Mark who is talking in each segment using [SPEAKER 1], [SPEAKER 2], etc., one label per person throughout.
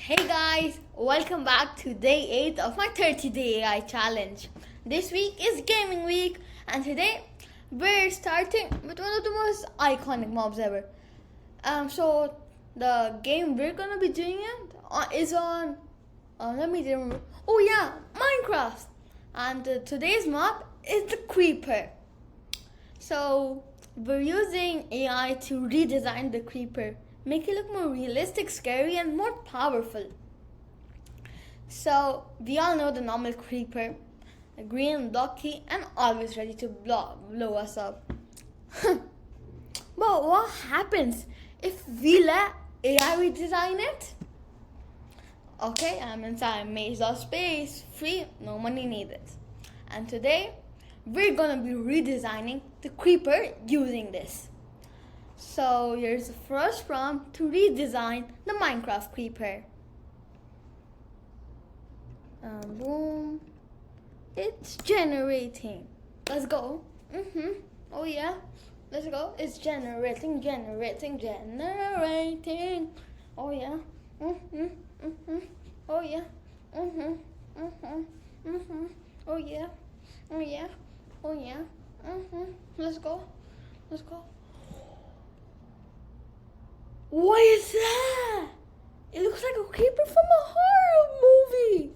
[SPEAKER 1] Hey guys, welcome back to day 8 of my 30-day AI challenge. This week is gaming week and today we're starting with one of the most iconic mobs ever. So the game we're gonna be doing is on, let me remember. Oh yeah, Minecraft. And today's mob is the creeper. So we're using AI to redesign the creeper. Make it look more realistic, scary, and more powerful. So, we all know the normal creeper, green, blocky, and always ready to blow us up. But what happens if we let AI redesign it? Okay, I'm inside maze of space, free, no money needed. And today, we're gonna be redesigning the creeper using this. So here's the first prompt to redesign the Minecraft creeper. Boom. It's generating. Let's go. Oh yeah. Let's go. It's generating. Oh yeah. Oh yeah. Oh yeah. Oh yeah. Oh yeah. Let's go. What is that? It looks like a creeper from a horror movie.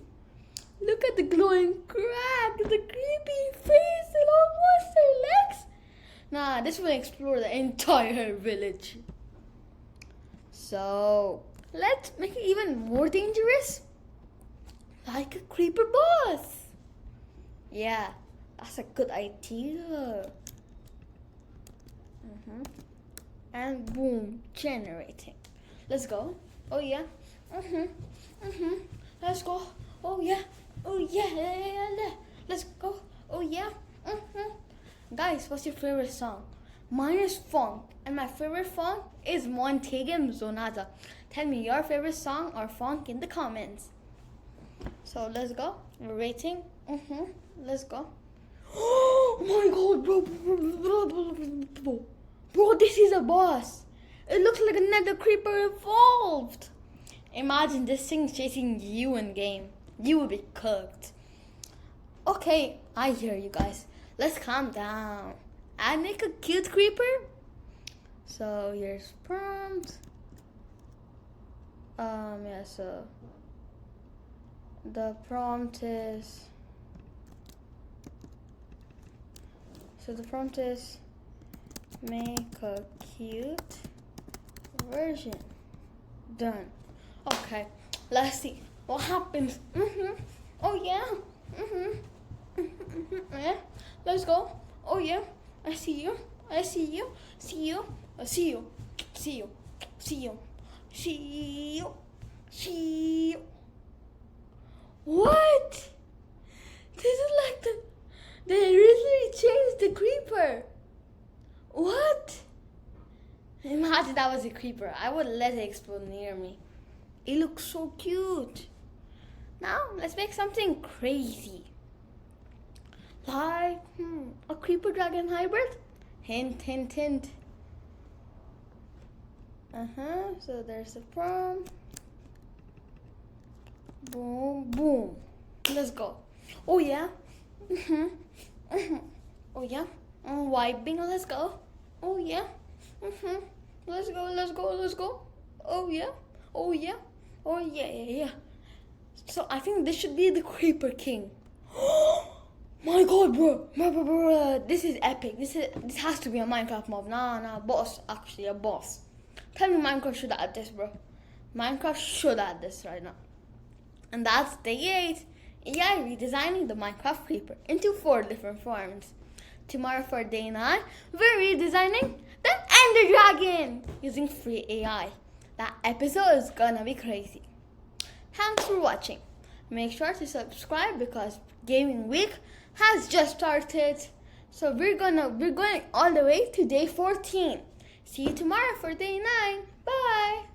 [SPEAKER 1] Look at the glowing crack, the creepy face, and all monster legs. Nah, this will explore the entire village. So, let's make it even more dangerous. Like a creeper boss. Yeah, that's a good idea. And boom, generating. Let's go. Oh yeah. Let's go. Oh yeah. Let's go. Oh yeah. Guys, what's your favorite song? Mine is funk, and my favorite funk is Montague Zonata. Tell me your favorite song or funk in the comments. So let's go. We're waiting. Let's go. Oh my god, bro, this is a boss. It looks like another creeper evolved. Imagine this thing chasing you in game. You will be cooked. Okay, I hear you guys. Let's calm down. I make a cute creeper. So here's prompt. So the prompt is. Make a cute version. Done. Okay, let's see what happens. Oh yeah. Yeah. Let's go. Oh yeah. I see you. What? This is like they recently changed the creeper. What? Imagine that was a creeper. I would let it explode near me. It looks so cute. Now, let's make something crazy. Like, a creeper dragon hybrid? Hint. So there's the prompt. Boom. Let's go. Oh yeah. Oh yeah. Wiping. Let's go. Oh yeah. Let's go. Oh yeah. So I think this should be the Creeper King. My god, bro. This is epic. This has to be a Minecraft mob. Nah, boss. Actually, a boss. Tell me Minecraft should add this, bro. Minecraft should add this right now. And that's day 8. AI redesigning the Minecraft Creeper into 4 different forms. Tomorrow for day 9, we're redesigning the Ender Dragon using free AI. That episode is gonna be crazy. Thanks for watching. Make sure to subscribe because gaming week has just started. So we're going all the way to day 14. See you tomorrow for day 9. Bye.